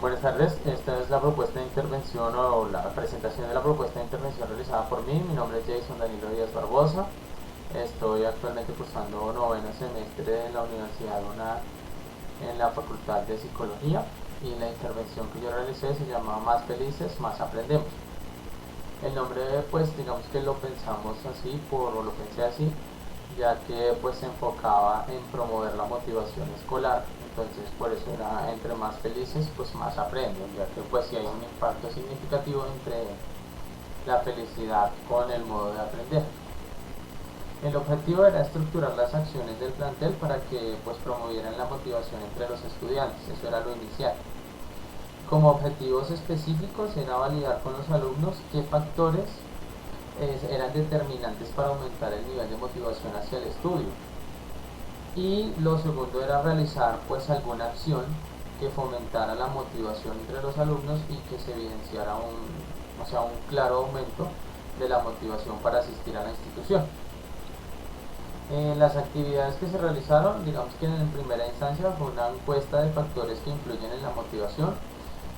Buenas tardes, esta es la propuesta de intervención o la presentación de la propuesta de intervención realizada por mí. Mi nombre es Jason Danilo Díaz Barbosa. Estoy actualmente cursando noveno semestre en la Universidad UNAD en la Facultad de Psicología y la intervención que yo realicé se llama Más felices, más aprendemos. El nombre pues digamos que lo pensamos así, o lo pensé así, ya que pues se enfocaba en promover la motivación escolar. Entonces por eso era entre más felices pues más aprenden, ya que pues sí hay un impacto significativo entre la felicidad con el modo de aprender. El objetivo era estructurar las acciones del plantel para que pues promovieran la motivación entre los estudiantes, eso era lo inicial. Como objetivos específicos era validar con los alumnos qué factores eran determinantes para aumentar el nivel de motivación hacia el estudio. Y lo segundo era realizar pues alguna acción que fomentara la motivación entre los alumnos y que se evidenciara un claro aumento de la motivación para asistir a la institución. Las actividades que se realizaron, digamos que en primera instancia fue una encuesta de factores que influyen en la motivación.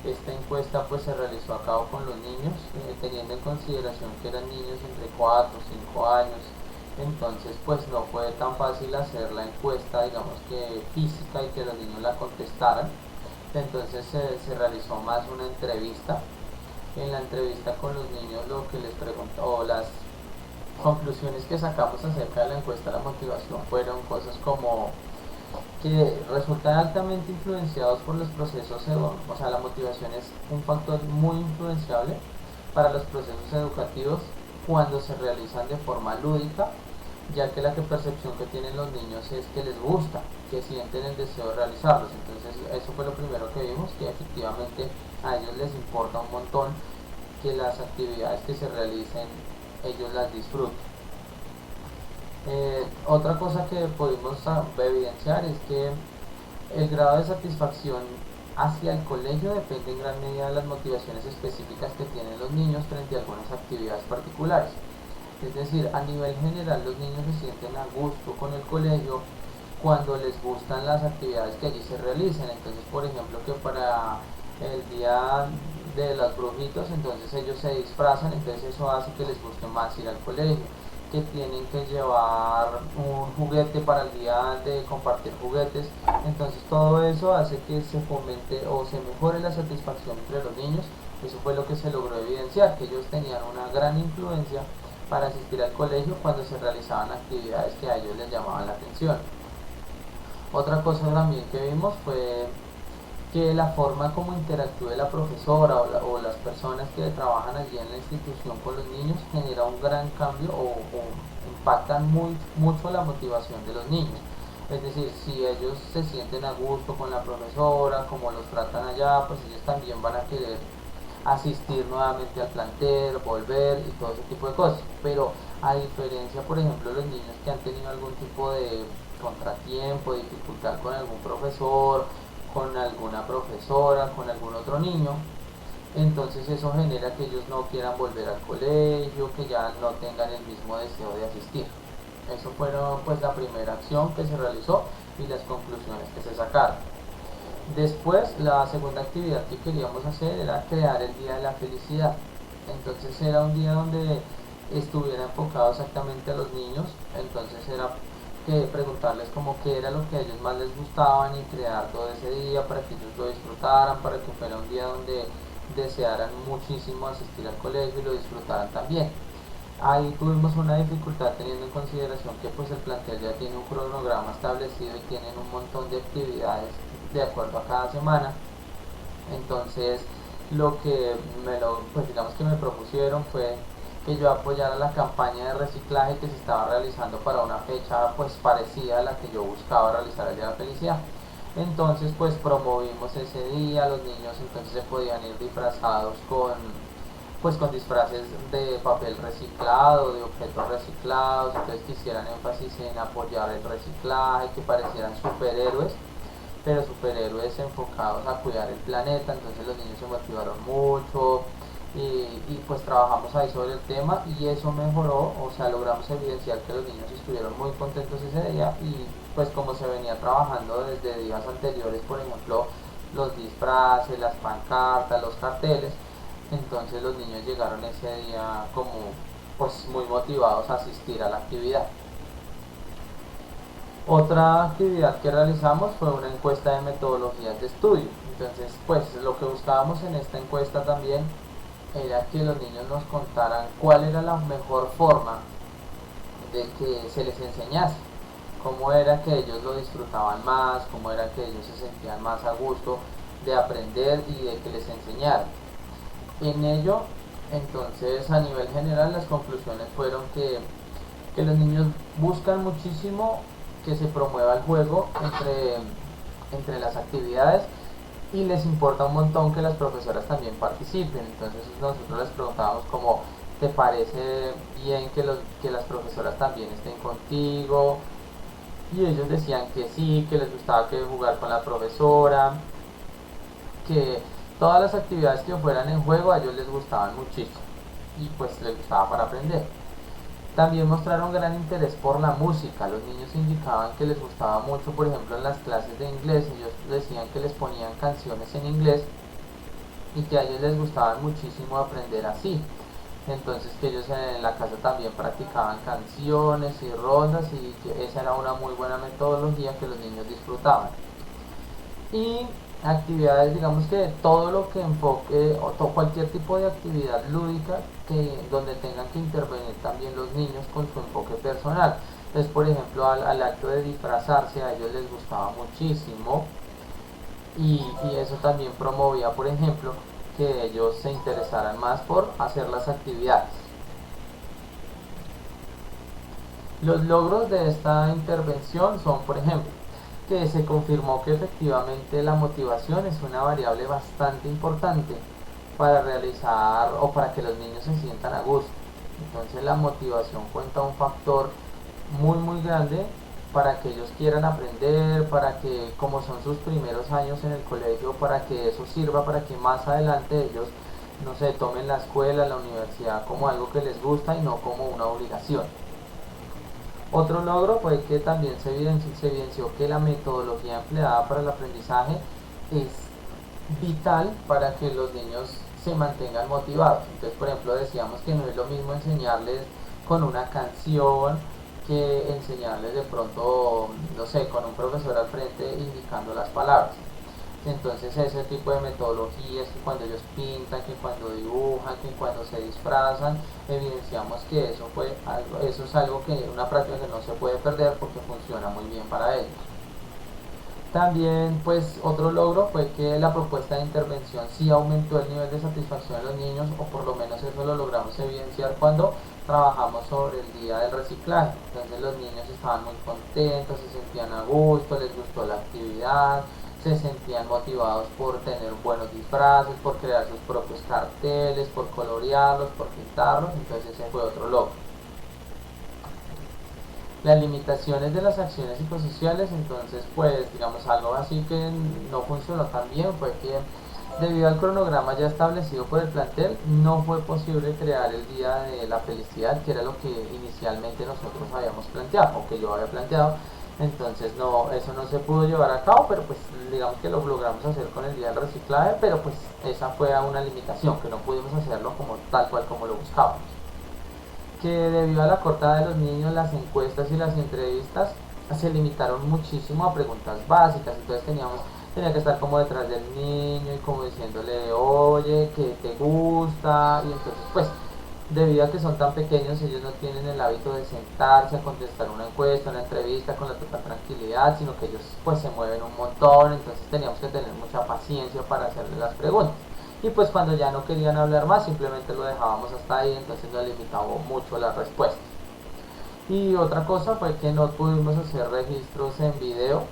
Esta encuesta pues se realizó a cabo con los niños, teniendo en consideración que eran niños entre 4 o 5 años. Entonces pues no fue tan fácil hacer la encuesta, digamos que física, y que los niños la contestaran. Entonces se realizó más una entrevista. En la entrevista con los niños lo que les preguntó, o las conclusiones que sacamos acerca de la encuesta de la motivación, fueron cosas como que resultan altamente influenciados por los procesos, o sea, la motivación es un factor muy influenciable para los procesos educativos cuando se realizan de forma lúdica, ya que la percepción que tienen los niños es que les gusta, que sienten el deseo de realizarlos. Entonces eso fue lo primero que vimos, que efectivamente a ellos les importa un montón que las actividades que se realicen ellos las disfruten. Otra cosa que pudimos evidenciar es que el grado de satisfacción hacia el colegio depende en gran medida de las motivaciones específicas que tienen los niños frente a algunas actividades particulares. Es decir, a nivel general los niños se sienten a gusto con el colegio cuando les gustan las actividades que allí se realicen. Entonces, por ejemplo, que para el día de los brujitos, entonces ellos se disfrazan, entonces eso hace que les guste más ir al colegio. Que tienen que llevar un juguete para el día de compartir juguetes, entonces todo eso hace que se fomente o se mejore la satisfacción entre los niños. Eso fue lo que se logró evidenciar, que ellos tenían una gran influencia para asistir al colegio cuando se realizaban actividades que a ellos les llamaban la atención. Otra cosa también que vimos fue que la forma como interactúe la profesora o las personas que trabajan allí en la institución con los niños genera un gran cambio o impactan mucho la motivación de los niños. Es decir, si ellos se sienten a gusto con la profesora, como los tratan allá, pues ellos también van a querer asistir nuevamente al plantel, volver y todo ese tipo de cosas. Pero a diferencia, por ejemplo, de los niños que han tenido algún tipo de contratiempo, dificultad con algún profesor, con alguna profesora, con algún otro niño, entonces eso genera que ellos no quieran volver al colegio, que ya no tengan el mismo deseo de asistir. Eso fueron pues la primera acción que se realizó y las conclusiones que se sacaron. Después, la segunda actividad que queríamos hacer era crear el Día de la Felicidad. Entonces era un día donde estuviera enfocado exactamente a los niños. Entonces era que preguntarles como qué era lo que a ellos más les gustaban y crear todo ese día para que ellos lo disfrutaran, para que fuera un día donde desearan muchísimo asistir al colegio y lo disfrutaran también. Ahí tuvimos una dificultad teniendo en consideración que pues el plantel ya tiene un cronograma establecido y tienen un montón de actividades de acuerdo a cada semana. Entonces lo que pues digamos que me propusieron fue que yo apoyara la campaña de reciclaje que se estaba realizando para una fecha pues parecida a la que yo buscaba realizar el Día de la Felicidad. Entonces pues promovimos ese día, los niños entonces se podían ir disfrazados con disfraces de papel reciclado, de objetos reciclados, entonces que hicieran énfasis en apoyar el reciclaje, que parecieran superhéroes, pero superhéroes enfocados a cuidar el planeta. Entonces los niños se motivaron mucho y pues trabajamos ahí sobre el tema y eso mejoró, o sea, logramos evidenciar que los niños estuvieron muy contentos ese día y pues como se venía trabajando desde días anteriores, por ejemplo, los disfraces, las pancartas, los carteles. Entonces los niños llegaron ese día como pues muy motivados a asistir a la actividad. Otra actividad que realizamos fue una encuesta de metodologías de estudio. Entonces, pues lo que buscábamos en esta encuesta también era que los niños nos contaran cuál era la mejor forma de que se les enseñase, cómo era que ellos lo disfrutaban más, cómo era que ellos se sentían más a gusto de aprender y de que les enseñaran. En ello, entonces, a nivel general, las conclusiones fueron que los niños buscan muchísimo que se promueva el juego entre las actividades y les importa un montón que las profesoras también participen. Entonces nosotros les preguntábamos cómo te parece bien que las profesoras también estén contigo, y ellos decían que sí, que les gustaba que jugar con la profesora, que todas las actividades que fueran en juego a ellos les gustaban muchísimo y pues les gustaba para aprender. También mostraron gran interés por la música. Los niños indicaban que les gustaba mucho, por ejemplo, en las clases de inglés, ellos decían que les ponían canciones en inglés y que a ellos les gustaba muchísimo aprender así. Entonces que ellos en la casa también practicaban canciones y rondas y que esa era una muy buena metodología que los niños disfrutaban. Y actividades, digamos que todo lo que enfoque o cualquier tipo de actividad lúdica donde tengan que intervenir también los niños con su enfoque personal. Entonces, por ejemplo, al acto de disfrazarse a ellos les gustaba muchísimo, y eso también promovía, por ejemplo, que ellos se interesaran más por hacer las actividades. Los logros de esta intervención son, por ejemplo, que se confirmó que efectivamente la motivación es una variable bastante importante para realizar o para que los niños se sientan a gusto. Entonces la motivación cuenta un factor muy grande para que ellos quieran aprender, para que como son sus primeros años en el colegio, para que eso sirva para que más adelante ellos, no sé, tomen la escuela, la universidad como algo que les gusta y no como una obligación. Otro logro fue que también se evidenció que la metodología empleada para el aprendizaje es vital para que los niños se mantengan motivados. Entonces, por ejemplo, decíamos que no es lo mismo enseñarles con una canción que enseñarles de pronto, no sé, con un profesor al frente indicando las palabras. Entonces ese tipo de metodologías, que cuando ellos pintan, que cuando dibujan, que cuando se disfrazan, evidenciamos que eso es algo que una práctica que no se puede perder porque funciona muy bien para ellos. También pues otro logro fue que la propuesta de intervención sí aumentó el nivel de satisfacción de los niños, o por lo menos eso lo logramos evidenciar cuando trabajamos sobre el día del reciclaje. Entonces los niños estaban muy contentos, se sentían a gusto, les gustó la actividad, se sentían motivados por tener buenos disfraces, por crear sus propios carteles, por colorearlos, por pintarlos. Entonces ese fue otro logro. Las limitaciones de las acciones psicosociales, entonces pues digamos algo así que no funcionó tan bien fue que debido al cronograma ya establecido por el plantel no fue posible crear el día de la felicidad, que era lo que inicialmente nosotros habíamos planteado o que yo había planteado. Entonces no, eso no se pudo llevar a cabo, pero pues digamos que lo logramos hacer con el día del reciclaje, pero pues esa fue una limitación, que no pudimos hacerlo como tal cual como lo buscábamos. Que debido a la corta edad de los niños, las encuestas y las entrevistas se limitaron muchísimo a preguntas básicas. Entonces tenía que estar como detrás del niño y como diciéndole, oye, ¿qué te gusta? Y entonces pues debido a que son tan pequeños, ellos no tienen el hábito de sentarse a contestar una encuesta, una entrevista con la total tranquilidad, sino que ellos pues se mueven un montón. Entonces teníamos que tener mucha paciencia para hacerle las preguntas. Y pues cuando ya no querían hablar más, simplemente lo dejábamos hasta ahí, entonces nos limitaba mucho las respuestas. Y otra cosa fue que no pudimos hacer registros en video,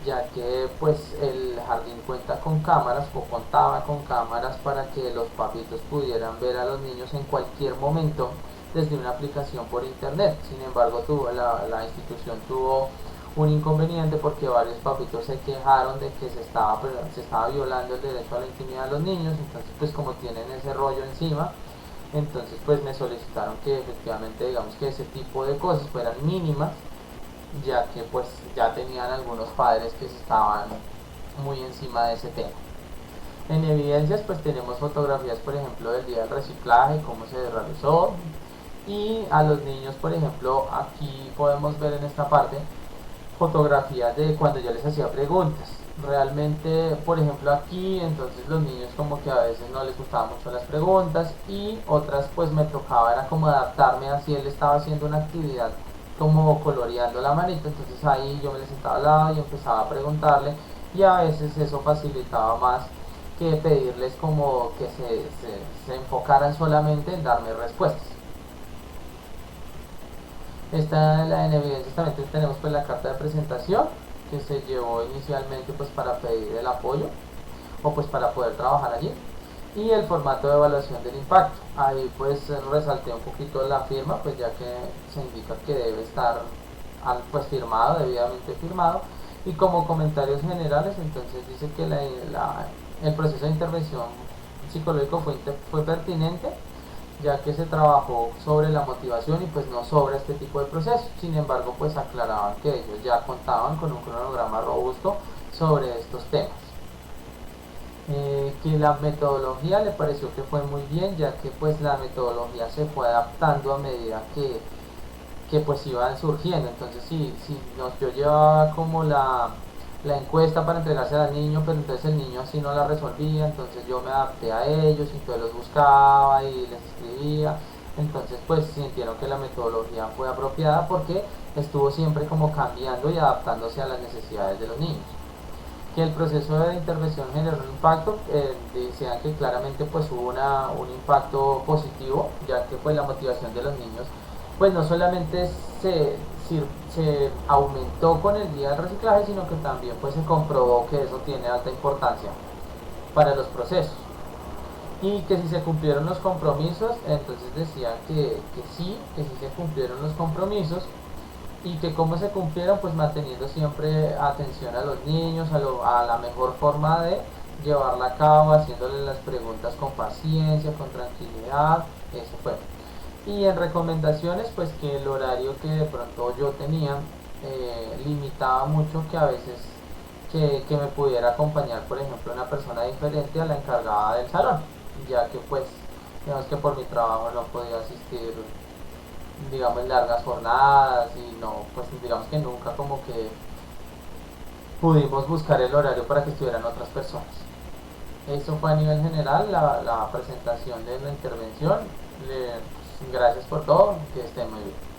ya que pues el jardín cuenta con cámaras o contaba con cámaras para que los papitos pudieran ver a los niños en cualquier momento desde una aplicación por internet. Sin embargo, la institución tuvo un inconveniente porque varios papitos se quejaron de que se estaba violando el derecho a la intimidad de los niños. Entonces pues como tienen ese rollo encima, entonces pues me solicitaron que efectivamente digamos que ese tipo de cosas fueran mínimas, ya que pues ya tenían algunos padres que se estaban muy encima de ese tema. En evidencias pues tenemos fotografías, por ejemplo, del día del reciclaje, cómo se realizó, y a los niños, por ejemplo, aquí podemos ver en esta parte fotografías de cuando yo les hacía preguntas. Realmente, por ejemplo, aquí, entonces los niños como que a veces no les gustaban mucho las preguntas y otras pues me tocaba era como adaptarme a si él estaba haciendo una actividad como coloreando la manita, entonces ahí yo me les sentaba al lado y empezaba a preguntarle y a veces eso facilitaba más que pedirles como que se enfocaran solamente en darme respuestas. Esta la en evidencias también tenemos pues la carta de presentación que se llevó inicialmente pues para pedir el apoyo o pues para poder trabajar allí y el formato de evaluación del impacto. Ahí pues resalté un poquito la firma pues ya que se indica que debe estar pues firmado, debidamente firmado, y como comentarios generales entonces dice que el proceso de intervención psicológico fue pertinente ya que se trabajó sobre la motivación y pues no sobre este tipo de procesos. Sin embargo, pues aclaraban que ellos ya contaban con un cronograma robusto sobre estos temas. Que la metodología le pareció que fue muy bien, ya que pues la metodología se fue adaptando a medida que pues iban surgiendo. Entonces si yo llevaba como la encuesta para entregársela al niño, pero entonces el niño así no la resolvía, entonces yo me adapté a ellos y entonces los buscaba y les escribía. Entonces pues sintieron que la metodología fue apropiada porque estuvo siempre como cambiando y adaptándose a las necesidades de los niños. Que el proceso de intervención generó un impacto, decían que claramente pues hubo un impacto positivo, ya que pues la motivación de los niños pues no solamente se aumentó con el día del reciclaje, sino que también pues se comprobó que eso tiene alta importancia para los procesos. Y que si se cumplieron los compromisos, entonces decían que sí se cumplieron los compromisos y que cómo se cumplieron, pues manteniendo siempre atención a los niños, a la mejor forma de llevarla a cabo, haciéndole las preguntas con paciencia, con tranquilidad, eso fue. Y en recomendaciones, pues que el horario que de pronto yo tenía limitaba mucho que a veces que me pudiera acompañar, por ejemplo, una persona diferente a la encargada del salón, ya que pues digamos que por mi trabajo no podía asistir digamos largas jornadas y no pues digamos que nunca como que pudimos buscar el horario para que estuvieran otras personas. Eso fue a nivel general la presentación de la intervención. Gracias por todo, que estén muy bien.